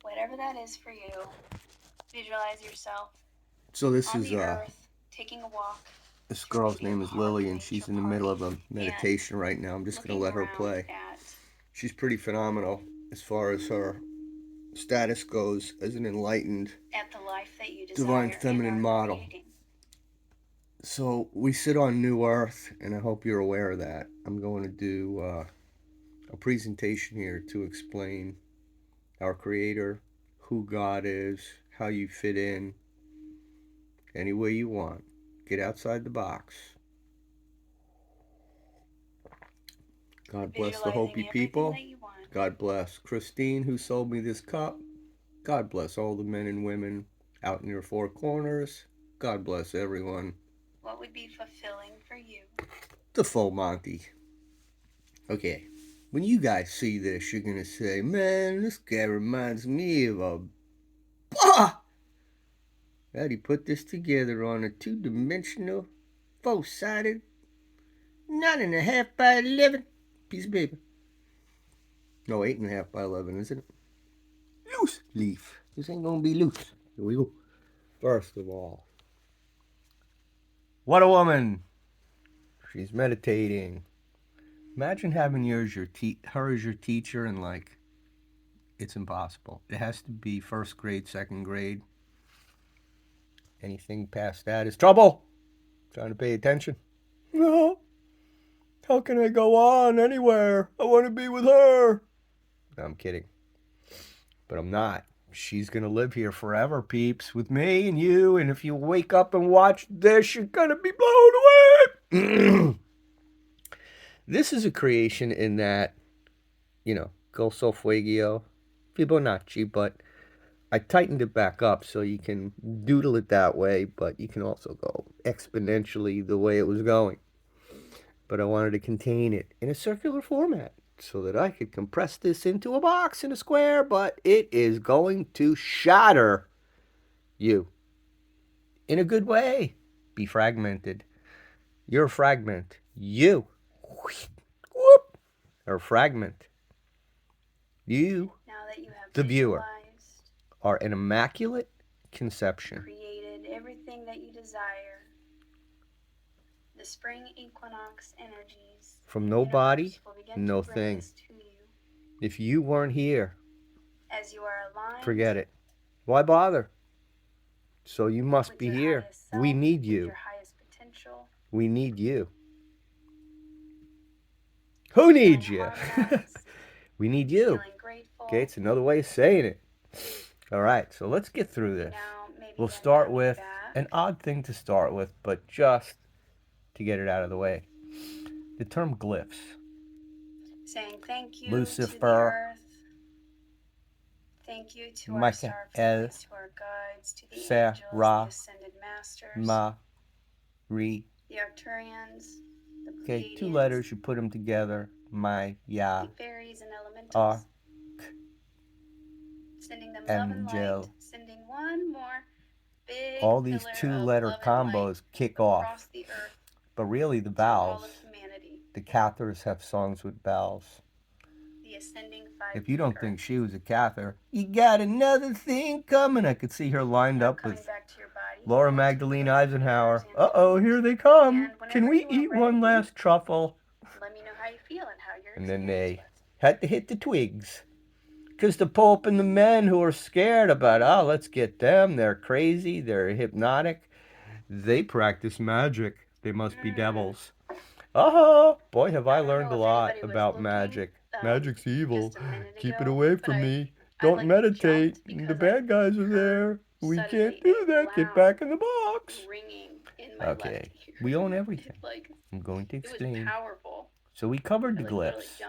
Whatever that is for you, visualize yourself So this on is the earth, taking a walk. this girl's name is Lily, and she's in the middle of a meditation right now. I'm just gonna let her play. She's pretty phenomenal as far as her status goes as an enlightened at the life that you divine desire feminine model. creating. So we sit on New Earth, and I hope you're aware of that. I'm going to do a presentation here to explain our Creator, who God is, how you fit in, any way you want. Get outside the box. God bless the Hopi people. God bless Christine, who sold me this cup. God bless all the men and women out in your four corners. God bless everyone. What would be fulfilling for you? The full Monty. Okay, when you guys see this, you're gonna say, man, this guy reminds me of a... Bah! How'd he put this together on a two-dimensional, four-sided, 9.5 by 11 piece of paper? No, 8.5 by 11, isn't it? Loose leaf. This ain't gonna be loose. Here we go. First of all, what a woman! She's meditating. Imagine having her as your teacher, and like, it's impossible. It has to be first grade, second grade. Anything past that is trouble. Trying to pay attention. No. How can I go on anywhere? I want to be with her. No, I'm kidding. But I'm not. She's going to live here forever, peeps, with me and you. And if you wake up and watch this, you're going to be blown away. This is a creation in that, go solfeggio, Fibonacci, but I tightened it back up so you can doodle it that way, but you can also go exponentially the way it was going. But I wanted to contain it in a circular format so that I could compress this into a box in a square, but it is going to shatter you in a good way. Be fragmented. You're a fragment. You are a fragment. You, the viewer, are an immaculate conception. Created everything that you desire. The spring equinox energies from no body, no thing. If you weren't here, as you are aligned, forget it. Why bother? So you must be here. We need you. We need you. Who needs you? We need you. Okay, it's another way of saying it. All right, so let's get through this. We'll start with an odd thing to start with, but just to get it out of the way. The term glyphs. Saying thank you Lucifer, to the earth. Thank you to our star families, to our guides, to the angels, the ascended masters, the Arcturians, the Pleiadians. Okay, 2 letters, you put them together. The fairies and elementals. Sending them love and light. Sending one more big all these 2-letter combos kick off. The earth, but really the vowels. The Cathars have songs with vowels. The ascending 5. If you don't think she was a Cathar, you got another thing coming. I could see her lined up with Laura Magdalene Eisenhower. Uh-oh, here they come. Can we eat one last truffle? Let me know how you feel and how you're. And then they had to hit the twigs. Because the Pope and the men who are scared about, let's get them. They're crazy. They're hypnotic. They practice magic. They must be devils. Boy, have I learned a lot about magic. Magic's evil. Keep it away from me. Don't meditate. The bad guys are there. We can't do that. Get back in the box. Okay, we own everything. I'm going to explain. So we covered the glyphs.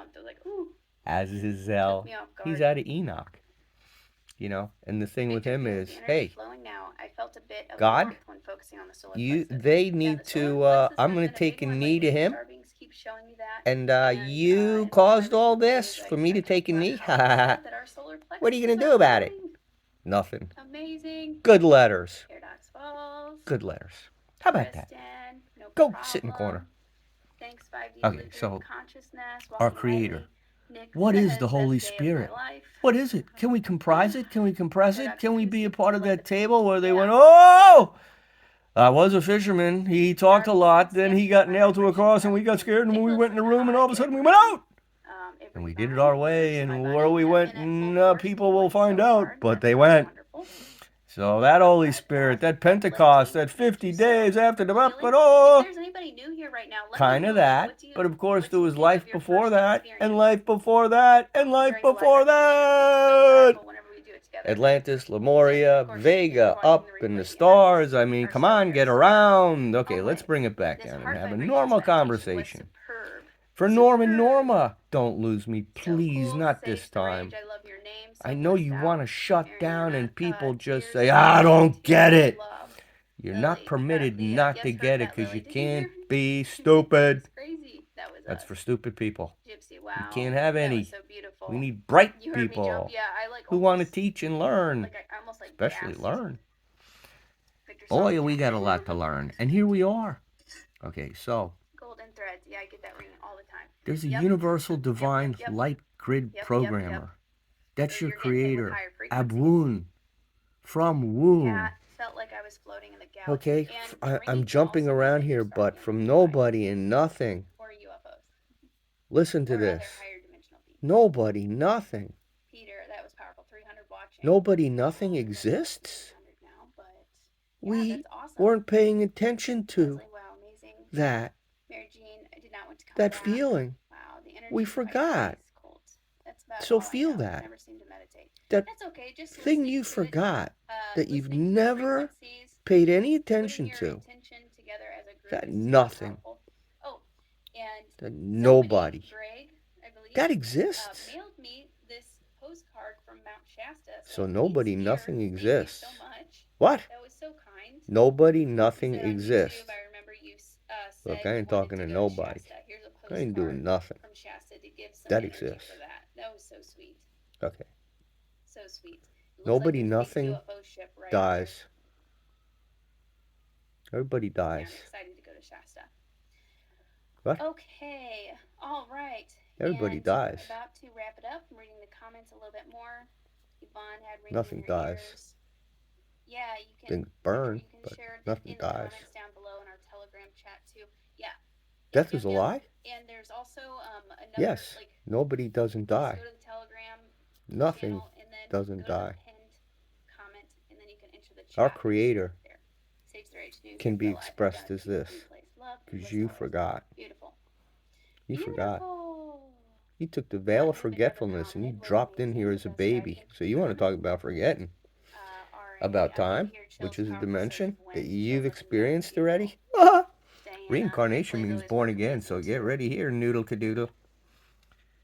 Azazel, he's out of Enoch. And the thing with him is, hey, God, they need to, I'm going to take a knee to him, and you caused all this for me to take a knee? What are you going to do about it? Nothing. Good letters. Good letters. How about that? Go sit in the corner. Okay, so our Creator, What is the Holy Spirit? What is it? Can we comprise it? Can we compress it? Can we be a part of that table where they went, oh, I was a fisherman. He talked a lot. Then he got nailed to a cross and we got scared and we went in the room and all of a sudden we went out. And we did it our way and where we went and people will find out. But they went. So that Holy Spirit, that Pentecost, that 50 days after the kind of that. But of course there was life before that and life before that and life before that. Atlantis, Lemuria, Vega, up in the stars. I mean, come on, get around. Okay, let's bring it back down and have a normal conversation. For Norm and Norma, don't lose me, please, not this time. I know you want to shut down and people just say, I don't get it. You're not permitted not to get it because you can't be stupid. That's for stupid people. You can't have any. We need bright people who want to teach and learn, especially learn. Boy, we got a lot to learn. And here we are. Okay, so golden threads. Yeah, I get that ring all the time. There's a universal divine light grid programmer. That's your creator. Abwoon. From womb. Yeah, felt like I was floating in the galaxy. Okay, I'm jumping around here, but from nobody and nothing. Or UFOs. Listen to this. Nobody, nothing. Peter, that was powerful. 300 watching. Nobody, nothing exists. Now, but, yeah, we awesome. weren't paying attention to that. Mary Jean, I did not want to come that back. Feeling. Wow, the energy we forgot. So feel that. That okay. Just thing you forgot that you've never paid any attention to. That nothing. Oh, and that nobody. Greg, I believe, that exists. Mailed me this postcard from Mount Shasta. So nobody, nothing exists. Thank you so much. What? That was so kind. Nobody, nothing exists. YouTube, I remember you said, look, I ain't talking to nobody. I ain't doing nothing. From Shasta to give some that exists. For that. That was so sweet. Okay. So sweet. Nobody, like nothing right dies. There. Everybody dies. Yeah, I'm excited to go to Shasta. What? Okay. All right. Everybody dies. I'm about to wrap it up. I'm reading the comments a little bit more. Yvonne had nothing dies. Ears. Yeah, you can. Things burn, you can but share nothing in dies. The comments down below in our Telegram chat too. Yeah. Death is a lie? And there's also another. Yes. Like, nobody doesn't die. Go to the Telegram. Nothing channel, doesn't die. Comment, and then you can enter the chat. Our Creator can be expressed as this, because you forgot. Beautiful. You forgot. You took the veil of forgetfulness and you dropped in here as a baby. So you want to talk about forgetting? About time, which is a dimension that you've experienced already? Reincarnation means born again, so get ready here, noodle cadoodle.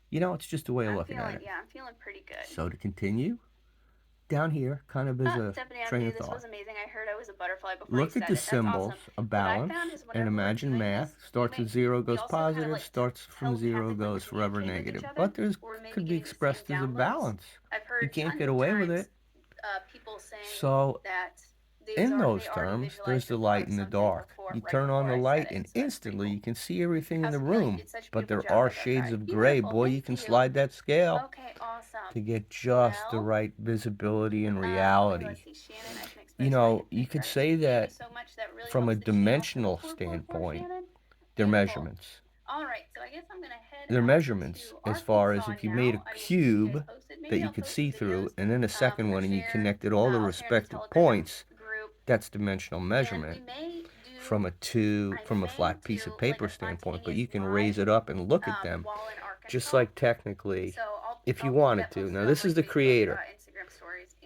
You know, it's just a way of looking at it. Yeah, I'm feeling pretty good. So to continue, down here, kind of as a train of thought. This was amazing. I heard I was a butterfly before look at the symbols of balance and imagine math starts with 0, goes positive, starts from 0, goes forever negative. But there's could be expressed as a balance. You can't get away with it. So in those terms, there's the light and the dark. You turn on the light and instantly you can see everything in the room. But there are shades of gray. Boy, you can slide that scale to get just the right visibility and reality. You know, you could say that from a dimensional standpoint, they're measurements. They're measurements as far as if you made a cube that you could see through and then a second one and you connected all the respective points. That's dimensional measurement from a flat piece of paper standpoint, but you can raise it up and look at them just like technically if you wanted to. Now this is the Creator,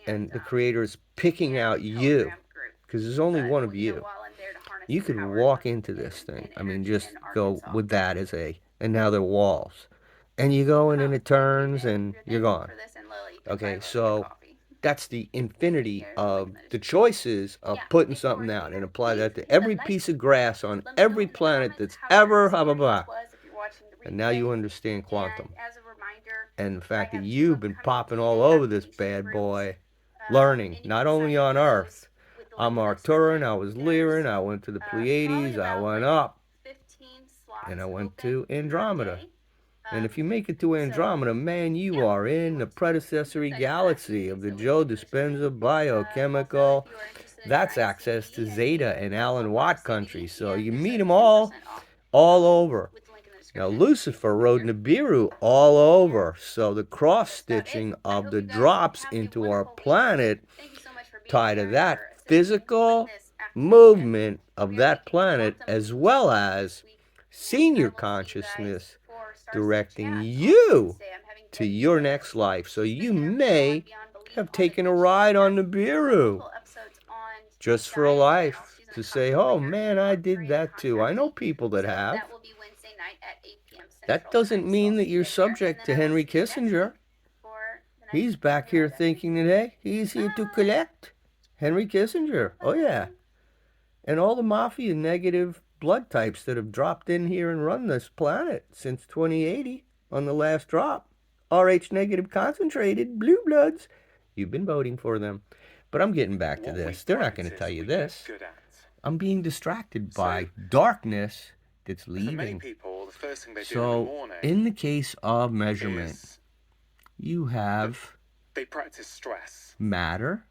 and the Creator is picking out you because there's only one of you. You could walk into this thing. I mean, just go with that as and now they're walls. And you go in and it turns and you're gone. Okay, so that's the infinity of the choices of putting something out, and apply that to every piece of grass on every planet that's ever blah blah blah. And now you understand quantum. And the fact that you've been popping all over this bad boy, learning, not only on Earth. I'm Arcturan, I was Lyran, I went to the Pleiades, I went up, and I went to Andromeda. And if you make it to Andromeda, man, you are in the predecessory galaxy of the Joe Dispenza biochemical. That's access to Zeta and Alan Watt country. So you meet them all over. Now, Lucifer rode Nibiru all over. So the cross-stitching of the drops into our planet tie to that physical movement of that planet, as well as senior consciousness directing you to your next life. So you may have taken a ride on Nibiru just for a life to say, oh man, I did that too. I know people that have. That doesn't mean that you're subject to Henry Kissinger. He's back here thinking that, hey, he's here to collect. Henry Kissinger. Oh, yeah. And all the mafia negative blood types that have dropped in here and run this planet since 2080 on the last drop. RH negative concentrated blue bloods. You've been voting for them. But I'm getting back to this. They're not going to tell you this. I'm being distracted by darkness that's leaving. So, in the case of measurement, you have they practice stress, matter,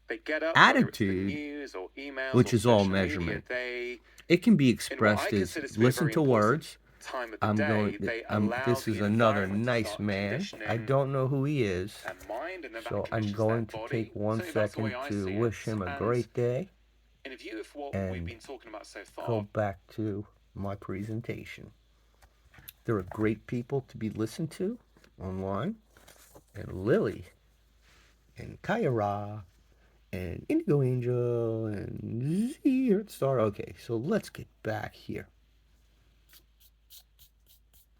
they get up, attitude, news or emails which or is all social media, measurement. they, It can be in what I expressed as consider to be a listen very to important words. time of the day, they allow This the is another environment to nice start man. conditioning I don't know who he is. their mind, and then that So I'm conditions going their to body. take one Certainly that's the way second I to see wish it. him a And great day in view of what and we've been talking about so far, go back to my presentation. There are great people to be listened to online, and Lily, and Kyra, and Indigo Angel, and Z Earth Star. Okay, so let's get back here.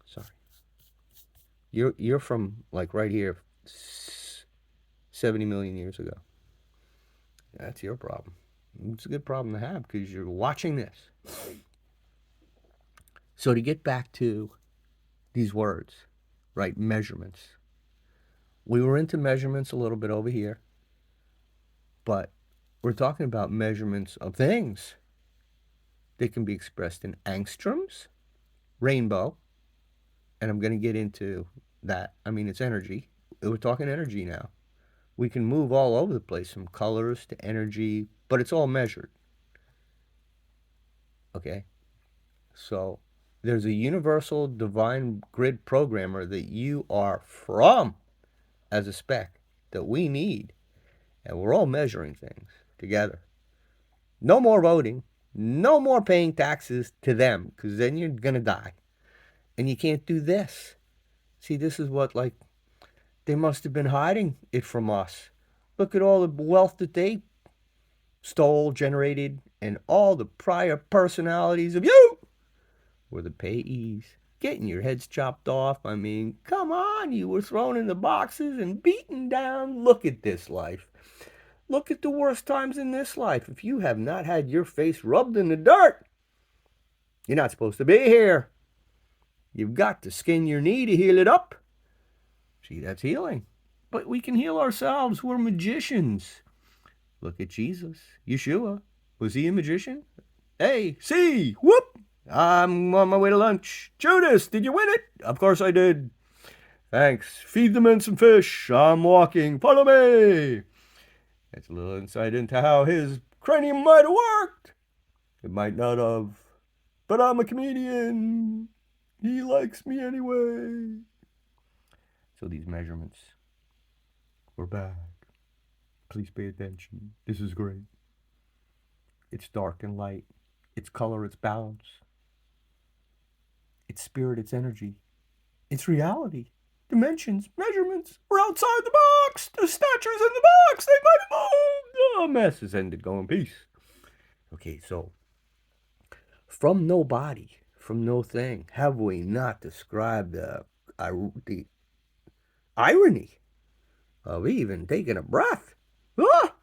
Sorry. You're from like right here 70 million years ago. That's your problem. It's a good problem to have because you're watching this. So to get back to these words, right? Measurements. We were into measurements a little bit over here, but we're talking about measurements of things. They can be expressed in angstroms, rainbow, and I'm going to get into that. I mean, it's energy. We're talking energy now. We can move all over the place from colors to energy, but it's all measured. Okay? So there's a universal divine grid programmer that you are from as a spec that we need. And we're all measuring things together. No more voting. No more paying taxes to them, because then you're going to die. And you can't do this. See, this is what, like, they must have been hiding it from us. Look at all the wealth that they stole, generated, and all the prior personalities of you were the payees. Getting your heads chopped off. I mean, come on, you were thrown in the boxes and beaten down. Look at this life. Look at the worst times in this life. If you have not had your face rubbed in the dirt, you're not supposed to be here. You've got to skin your knee to heal it up. See, that's healing. But we can heal ourselves. We're magicians. Look at Jesus. Yeshua. Was he a magician? Hey, see, whoop. I'm on my way to lunch. Judas, did you win it? Of course I did. Thanks. Feed the men some fish. I'm walking. Follow me. That's a little insight into how his cranium might have worked. It might not have. But I'm a comedian. He likes me anyway. So these measurements. We're back. Please pay attention. This is great. It's dark and light. It's color, it's balance. It's spirit, it's energy. It's reality. Dimensions, measurements. We're outside the box. The statues in the box. They might have moved. The mess has ended. Go in peace. Okay, so from nobody, from no thing, have we not described the irony of even taking a breath? Ah!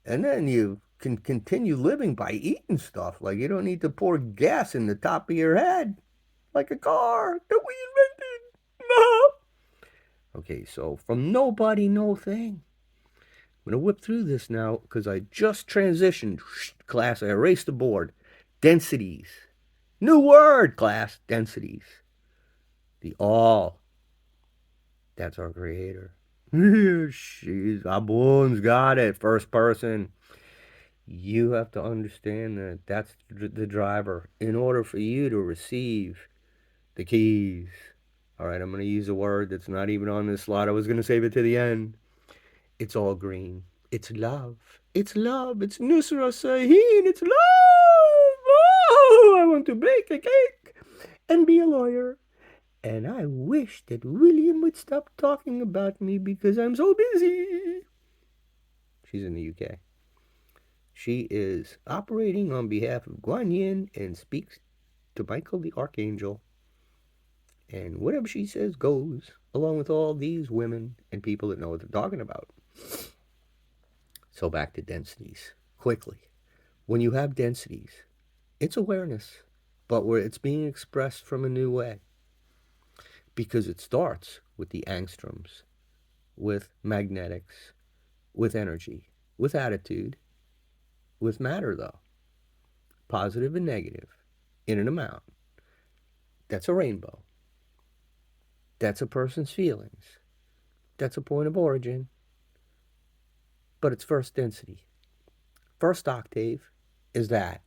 And then you can continue living by eating stuff. Like you don't need to pour gas in the top of your head. Like a car that we invented. Okay, so from nobody, no thing. I'm going to whip through this now because I just transitioned. Class, I erased the board. Densities. New word, class. Densities. The all. That's our creator. She's Abun's got it. First person. You have to understand that that's the driver. In order for you to receive the keys. All right, I'm going to use a word that's not even on this slide. I was going to save it to the end. It's all green. It's love. It's love. It's Nusra Sahin. It's love. Oh, I want to bake a cake and be a lawyer. And I wish that William would stop talking about me because I'm so busy. She's in the UK. She is operating on behalf of Guan Yin and speaks to Michael the Archangel. And whatever she says goes, along with all these women and people that know what they're talking about. So back to densities, quickly. When you have densities, it's awareness, but where it's being expressed from a new way. Because it starts with the angstroms, with magnetics, with energy, with attitude, with matter though. Positive and negative, in an amount. That's a rainbow. That's a person's feelings. That's a point of origin. But it's first density. First octave is that.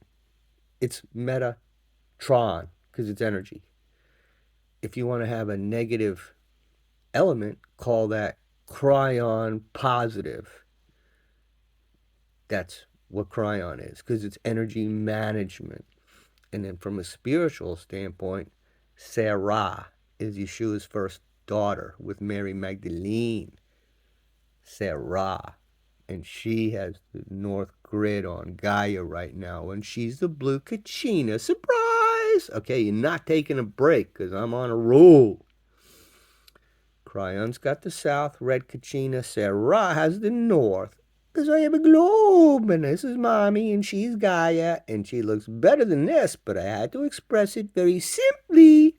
It's Metatron, because it's energy. If you want to have a negative element, call that cryon positive. That's what cryon is, because it's energy management. And then from a spiritual standpoint, Sarah is Yeshua's first daughter with Mary Magdalene. Sarah. And she has the North Grid on Gaia right now. And she's the blue Kachina. Surprise! Okay, you're not taking a break because I'm on a roll. Cryon's got the South, red Kachina. Sarah has the North. Because I have a globe, and this is Mommy, and she's Gaia, and she looks better than this, but I had to express it very simply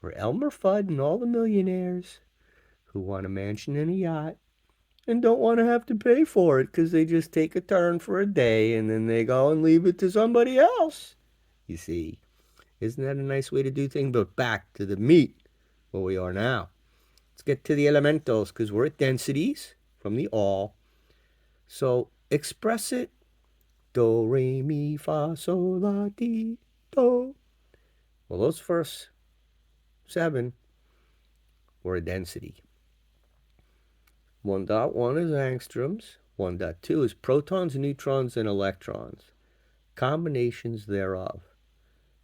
for Elmer Fudd and all the millionaires who want a mansion and a yacht and don't want to have to pay for it because they just take a turn for a day and then they go and leave it to somebody else. You see, isn't that a nice way to do things? But back to the meat, where we are now. Let's get to the elementals because we're at densities from the all. So express it. Do, re, mi, fa, sol, la, ti, do. Well, those first 7 were a density. 1.1 is angstroms. 1.2 is protons, neutrons, and electrons. Combinations thereof.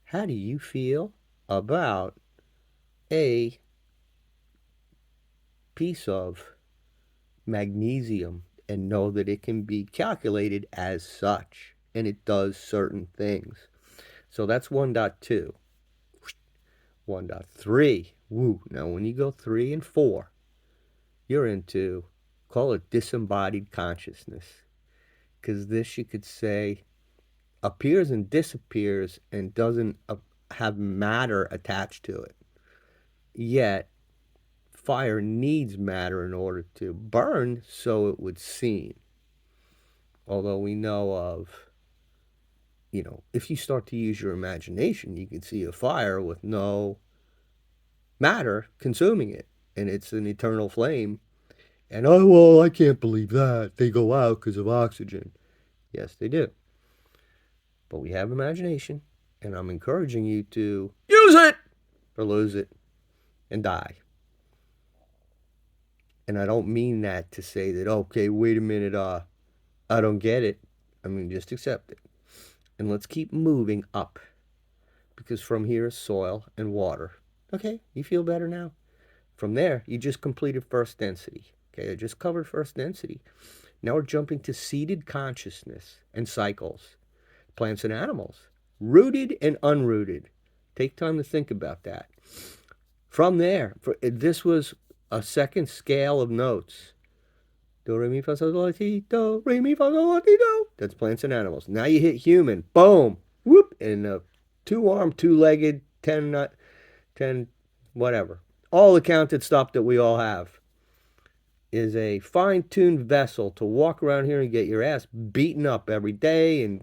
How do you feel about a piece of magnesium and know that it can be calculated as such and it does certain things? So that's 1.2. 1.3. Woo. Now when you go 3 and 4, you're into, call it disembodied consciousness. Because this, you could say, appears and disappears and doesn't have matter attached to it. Yet, fire needs matter in order to burn, so it would seem. Although we know of, if you start to use your imagination, you can see a fire with no matter consuming it. And it's an eternal flame. And, oh, well, I can't believe that. They go out because of oxygen. Yes, they do. But we have imagination, and I'm encouraging you to use it or lose it and die. And I don't mean that to say that, okay, wait a minute, I don't get it. I mean, just accept it. And let's keep moving up. Because from here is soil and water. Okay, you feel better now? From there, you just completed first density. Okay, I just covered first density. Now we're jumping to seeded consciousness and cycles. Plants and animals. Rooted and unrooted. Take time to think about that. From there, this was a second scale of notes. Do, re, mi, fa, sol, la, ti, do. Re, mi, fa, sol, la, ti, do. That's plants and animals. Now you hit human. Boom. Whoop. And a 2-armed, 2-legged, 10, whatever. All the counted stuff that we all have is a fine-tuned vessel to walk around here and get your ass beaten up every day and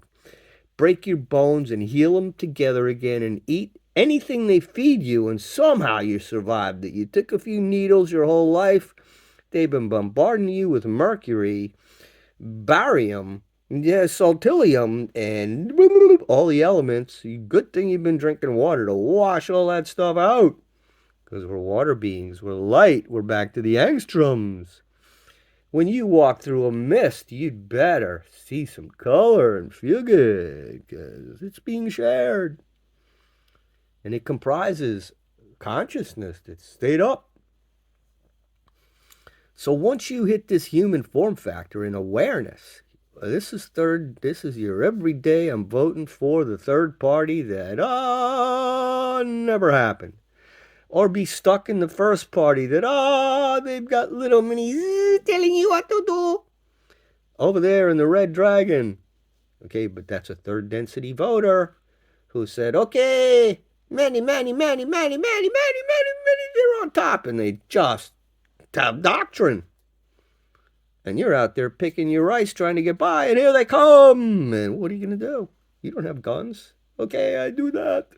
break your bones and heal them together again and eat anything they feed you, and somehow you survived it. You took a few needles your whole life. They've been bombarding you with mercury, barium, yeah, saltilium, and all the elements. Good thing you've been drinking water to wash all that stuff out. Because we're water beings, we're light, we're back to the angstroms. When you walk through a mist, you'd better see some color and feel good, because it's being shared. And it comprises consciousness that's stayed up. So once you hit this human form factor in awareness, this is your everyday, I'm voting for the third party that never happened. Or be stuck in the first party that they've got little minis telling you what to do. Over there in the Red Dragon. Okay, but that's a third density voter who said, okay, many, they're on top, and they just have doctrine. And you're out there picking your rice trying to get by, and here they come. And what are you going to do? You don't have guns. Okay, I do that.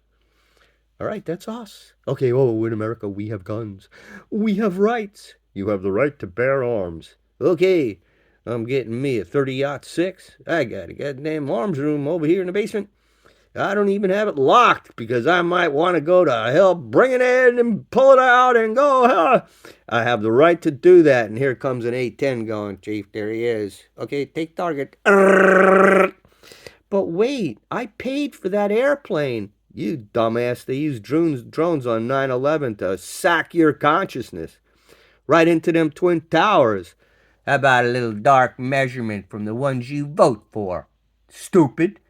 All right, that's us. Okay, in America, we have guns. We have rights. You have the right to bear arms. Okay, I'm getting me a 30-06. I got a goddamn arms room over here in the basement. I don't even have it locked because I might want to go to hell, bring it in and pull it out and go. I have the right to do that. And here comes an 810 going, Chief, there he is. Okay, take target. But wait, I paid for that airplane. You dumbass, they used drones on 9/11 to sack your consciousness right into them Twin Towers. How about a little dark measurement from the ones you vote for? Stupid.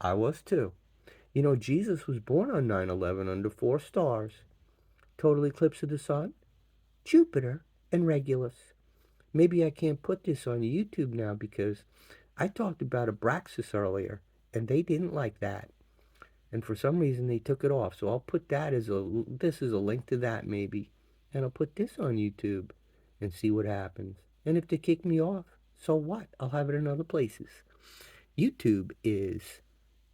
I was too. You know, Jesus was born on 9/11 under 4 stars. Total eclipse of the sun, Jupiter, and Regulus. Maybe I can't put this on YouTube now because I talked about Abraxas earlier, and they didn't like that. And for some reason, they took it off. So I'll put that this is a link to that maybe. And I'll put this on YouTube and see what happens. And if they kick me off, so what? I'll have it in other places. YouTube is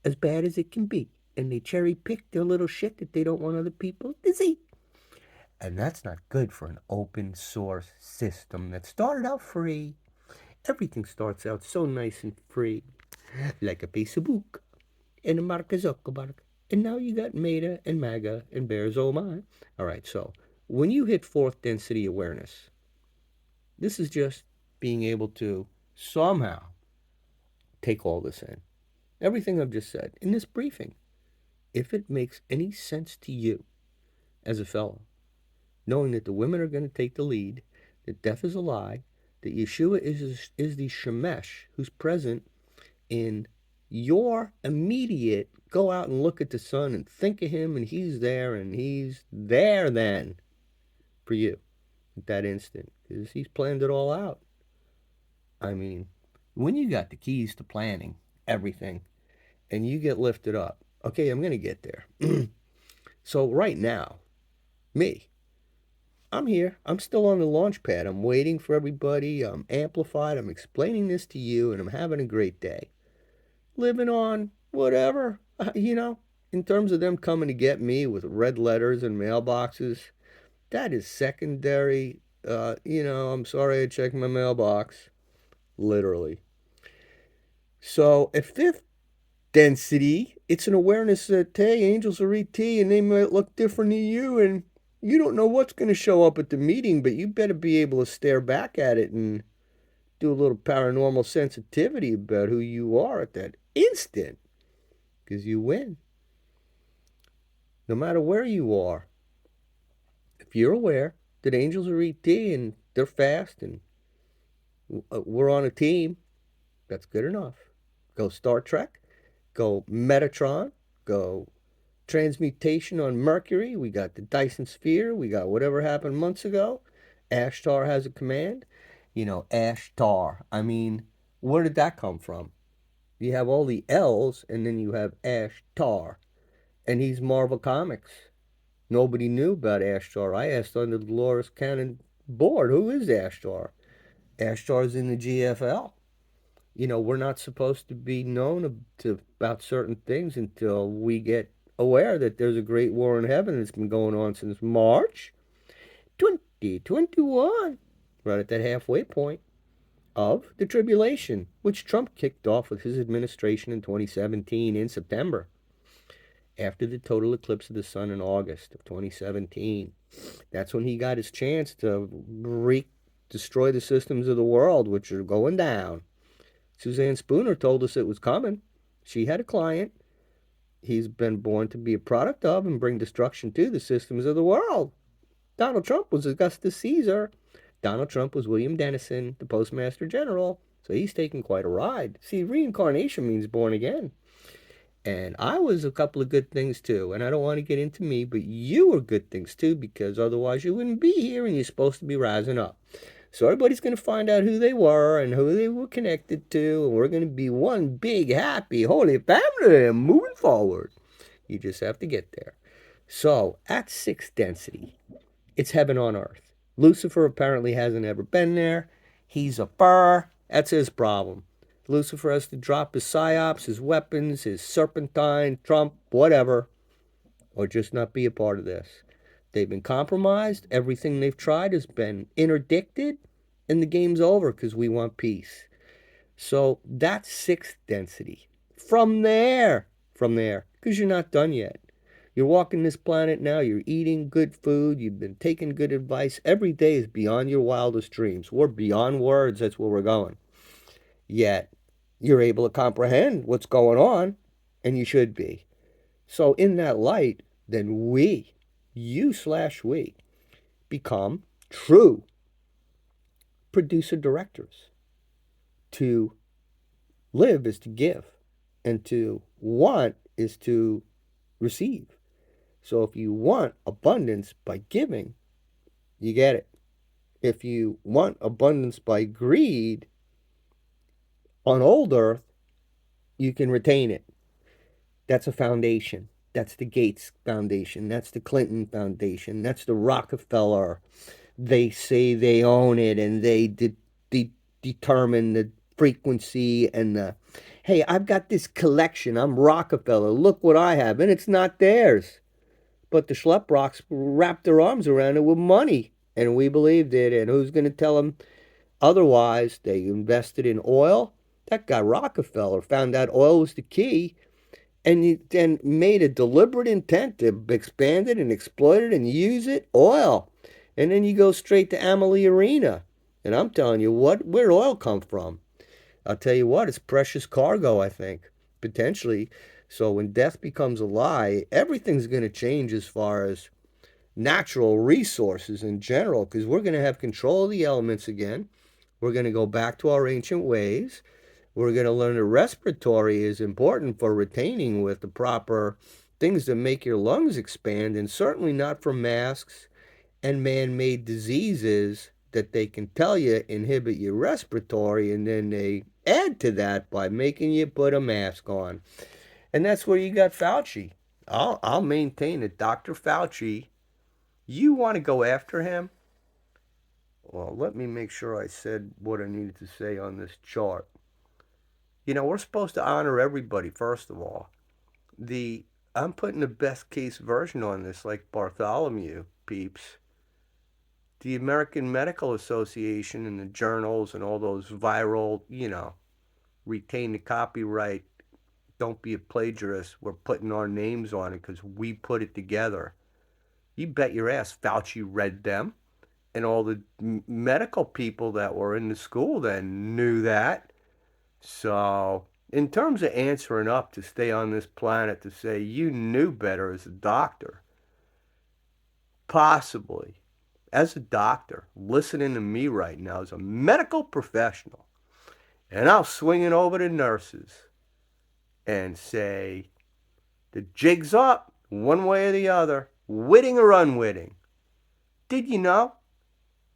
as bad as it can be. And they cherry pick their little shit that they don't want other people to see. And that's not good for an open source system that started out free. Everything starts out so nice and free. Like a Facebook and a Mark Zuckerberg. And now you got Meta and MAGA and Bears Oh My. All right, so when you hit fourth density awareness, this is just being able to somehow take all this in. Everything I've just said in this briefing. If it makes any sense to you as a fellow, knowing that the women are going to take the lead, that death is a lie, that Yeshua is the Shemesh who's present in your immediate, go out and look at the sun and think of him, and he's there then for you at that instant, because he's planned it all out. I mean, when you got the keys to planning everything and you get lifted up, okay, I'm going to get there. So right now, I'm here. I'm still on the launch pad. I'm waiting for everybody. I'm amplified. I'm explaining this to you, and I'm having a great day. Living on whatever, in terms of them coming to get me with red letters and mailboxes, that is secondary. I'm sorry I checked my mailbox. Literally. So at fifth density, it's an awareness that, hey, angels are ET and they might look different than you, and you don't know what's going to show up at the meeting, but you better be able to stare back at it and do a little paranormal sensitivity about who you are at that instant, because you win. No matter where you are, if you're aware that angels are ET and they're fast and we're on a team, that's good enough. Go Star Trek, go Metatron, go transmutation on Mercury. We got the Dyson Sphere. We got whatever happened months ago. Ashtar has a command. Ashtar. I mean, where did that come from? You have all the L's, and then you have Ashtar. And he's Marvel Comics. Nobody knew about Ashtar. I asked on the Dolores Cannon board, who is Ashtar? Ashtar's in the GFL. We're not supposed to be known about certain things until we get aware that there's a great war in heaven that's been going on since March 2021, right at that halfway point of the tribulation, which Trump kicked off with his administration in 2017 in September, after the total eclipse of the sun in August of 2017. That's when he got his chance to destroy the systems of the world, which are going down. Suzanne Spooner told us it was coming. She had a client he's been born to be a product of and bring destruction to the systems of the world. Donald Trump was Augustus Caesar. Donald Trump was William Dennison, the Postmaster General. So he's taken quite a ride. See, reincarnation means born again. And I was a couple of good things too. And I don't want to get into me, but you were good things too, because otherwise you wouldn't be here and you're supposed to be rising up. So everybody's going to find out who they were and who they were connected to. And we're going to be one big, happy, holy family moving forward. You just have to get there. So at 6th density, it's heaven on earth. Lucifer apparently hasn't ever been there. He's a fur. That's his problem. Lucifer has to drop his psyops, his weapons, his serpentine, Trump, whatever, or just not be a part of this. They've been compromised. Everything they've tried has been interdicted, and the game's over because we want peace. So that's 6th density. From there, because you're not done yet. You're walking this planet now. You're eating good food. You've been taking good advice. Every day is beyond your wildest dreams. We're beyond words. That's where we're going. Yet, you're able to comprehend what's going on, and you should be. So in that light, then we become true producer directors. To live is to give, and to want is to receive. So if you want abundance by giving, you get it. If you want abundance by greed on old earth, you can retain it. That's a foundation. That's the Gates Foundation. That's the Clinton Foundation. That's the Rockefeller. They say they own it, and they determine the frequency and the, hey, I've got this collection. I'm Rockefeller. Look what I have. And it's not theirs. But the schleprocs wrapped their arms around it with money. And we believed it. And who's going to tell them otherwise? They invested in oil. That guy Rockefeller found out oil was the key. And he then made a deliberate intent to expand it and exploit it and use it. Oil. And then you go straight to Amalie Arena. And I'm telling you, where'd oil come from? I'll tell you what, it's precious cargo, I think, potentially. So when death becomes a lie, everything's going to change as far as natural resources in general, because we're going to have control of the elements again. We're going to go back to our ancient ways. We're going to learn that respiratory is important for retaining with the proper things that make your lungs expand, and certainly not for masks and man-made diseases that they can tell you inhibit your respiratory, and then they add to that by making you put a mask on. And that's where you got Fauci. I'll maintain that Dr. Fauci, you want to go after him? Well, let me make sure I said what I needed to say on this chart. You know, we're supposed to honor everybody, first of all. I'm putting the best case version on this, like Bartholomew, peeps. The American Medical Association and the journals and all those viral, retain the copyright, don't be a plagiarist, we're putting our names on it because we put it together. You bet your ass Fauci read them, and all the medical people that were in the school then knew that. So in terms of answering up to stay on this planet, to say you knew better as a doctor, possibly as a doctor, listening to me right now as a medical professional, and I'll swing it over to nurses and say, the jig's up one way or the other, witting or unwitting. Did you know?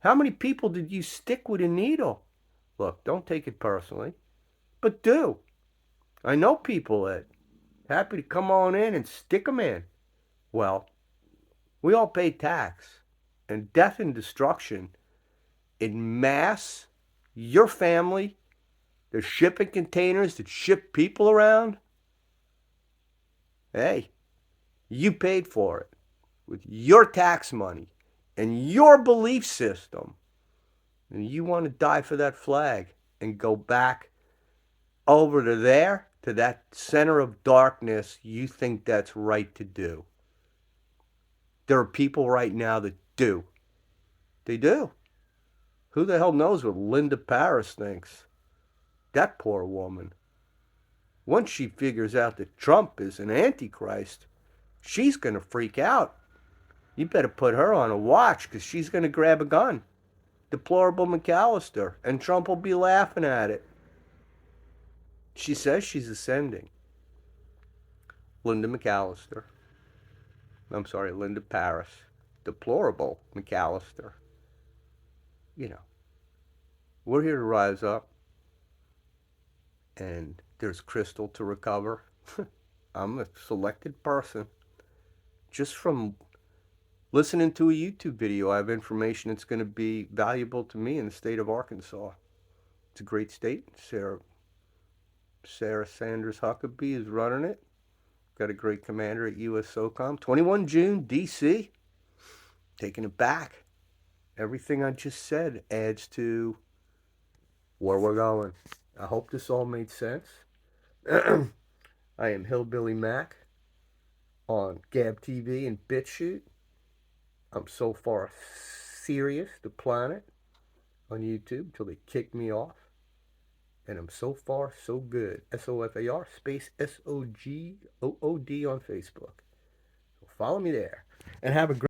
How many people did you stick with a needle? Look, don't take it personally, but do. I know people that happy to come on in and stick them in. Well, we all pay tax. And death and destruction in mass, your family, the shipping containers that ship people around. Hey, You paid for it with your tax money and your belief system. And you want to die for that flag and go back over to there, to that center of darkness, you think that's right to do. There are people right now that do. They do. Who the hell knows what Linda Paris thinks? That poor woman. Once she figures out that Trump is an antichrist, she's going to freak out. You better put her on a watch because she's going to grab a gun. Deplorable McAllister. And Trump will be laughing at it. She says she's ascending. Linda Paris. Deplorable McAllister. You know, we're here to rise up. And there's crystal to recover. I'm a selected person. Just from listening to a YouTube video, I have information that's going to be valuable to me in the state of Arkansas. It's a great state. Sarah Sanders Huckabee is running it. Got a great commander at US SOCOM. 21 June, D.C. Taking it back. Everything I just said adds to where we're going. I hope this all made sense. I am Hillbilly Mac on Gab TV and BitChute. I'm so far serious to Planet on YouTube till they kick me off. And I'm so far so good. SOFAR space SOGOOD on Facebook. So follow me there. And have a great